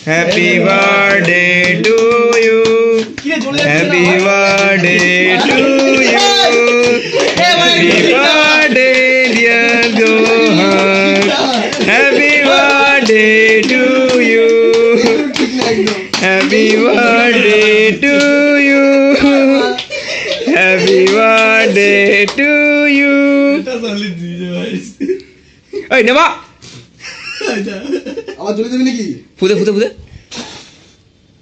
Happy birthday to you, happy birthday to you, happy birthday dear Gohan, happy birthday to you, happy birthday to you, happy birthday to you. এই নেবা আবার জ্বলে দেবে নাকি? ফুদে ফুদে ফুদে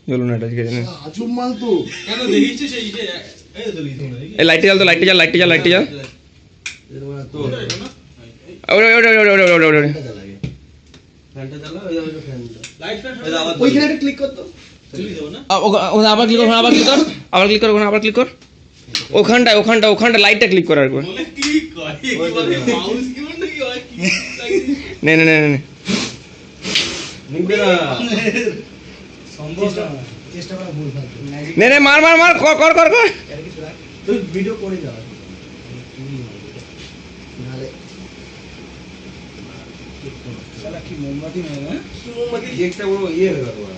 জ্বলো না, এটা ঠিক আছে। আজব মাল তো। কেন দেখিস সেই এই তো লিখো না এই লাইটে জ্বাল তো, লাইটে জ্বাল, লাইটে জ্বাল, লাইটে জ্বাল। তো ওরে ওরে ওরে ওরে ওরে ওরে ফ্যানটা চালা, ওই যে ফ্যানটা। লাইট ফ্যান ওইখানে একটা ক্লিক কর তো। চলে দেব না। আবার ক্লিক কর, আবার ক্লিক কর, আবার ক্লিক কর, আবার ক্লিক কর। ওখানটায় ওখানটা ওখানটা লাইটটা ক্লিক কর আর একবার। বলে ক্লিক করে কি বলে মাউস কিবোর্ড নাকি হয় কি নে নে নে নে নিবে না। সম্ভব না। চেষ্টা করা ভুল ভাই। নে নে মার মার মার, কর কর কর কর। এর কিছু রাখ। তুই ভিডিও করে যা। নালে শালা কি মোমবাতি নয় না? কি মোমবাতি? একটা বড় ইয়ে হয়ে গেল ওরা।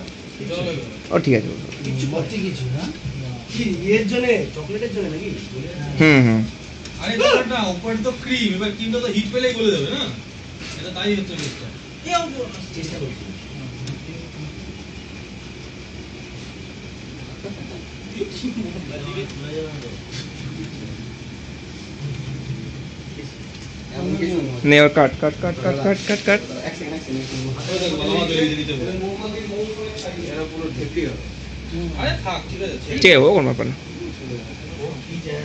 ও ঠিক আছে। মোমবাতি কিছু না? কি এর জন্য চকলেটের জন্য নাকি? হুম। আরে ব্যাপারটা উপরে তো ক্রিম, এবার ক্রিমটা তো হিট পেলেই গলে যাবে না, এটা তাই হচ্ছে জিনিসটা। চেষ্টা করছি। নে और काट काट काट काट काट काट काट। এক সেকেন্ড। ভালো মতো লিখে দিতে হবে। এরা পুরো ঢেপি হবে। আরে থাক, ঠিক আছে। ठीक है वो कौन अपन কি যায়?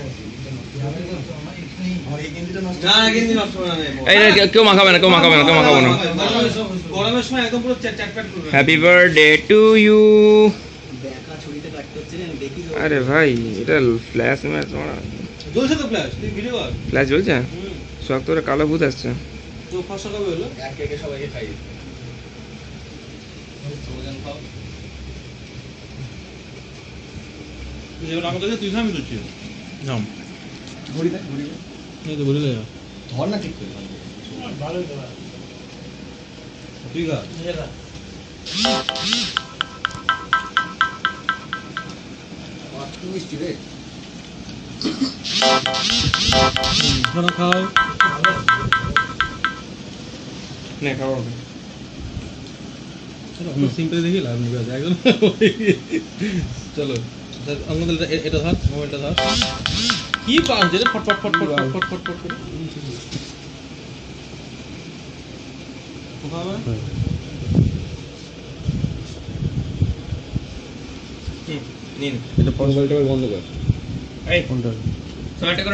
আমার এই গেঞ্জিটা নষ্ট। না কিন্তু নষ্ট হবে না। এই কেউ মাখাবে না, কেউ মাখাবে না, কেউ মাখাবে না। গরমের সময় একদম পুরো চ্যাটপ্যাট করবে। Happy birthday to you. দেখা ছুরিতে কাটতে হচ্ছে না, দেখি তো। আরে ভাই এটা ফ্ল্যাশ ম্যাচ মারা, জ্বলছে তো ফ্ল্যাশ, তুই ভিডিও কর। ফ্ল্যাশ জ্বলছে সব তোর কালো ভূত আসছে। তো ফসা কবে হলো? এক একে সবাইকে খাই। তুই যেমন আমাকে তুই আমি করছি নাম ঘুরি দে, ঘুরি দে। এই তো বলে দে ধর না ঠিক করে। ভালোই তো। তুই গা কত মিষ্টি রে। খানা খাও। নে খাও। চলো সিম্পল দেখি লাভ নেই বাস একদম। চলো আমাদের এটা ধর, মোবাইলটা ধর। কি পাস দে ফট ফট ফট ফট ফট ফট ফট করে কোথাও নিন এটা মোবাইলটা বন্ধ কর। এই ফোনটা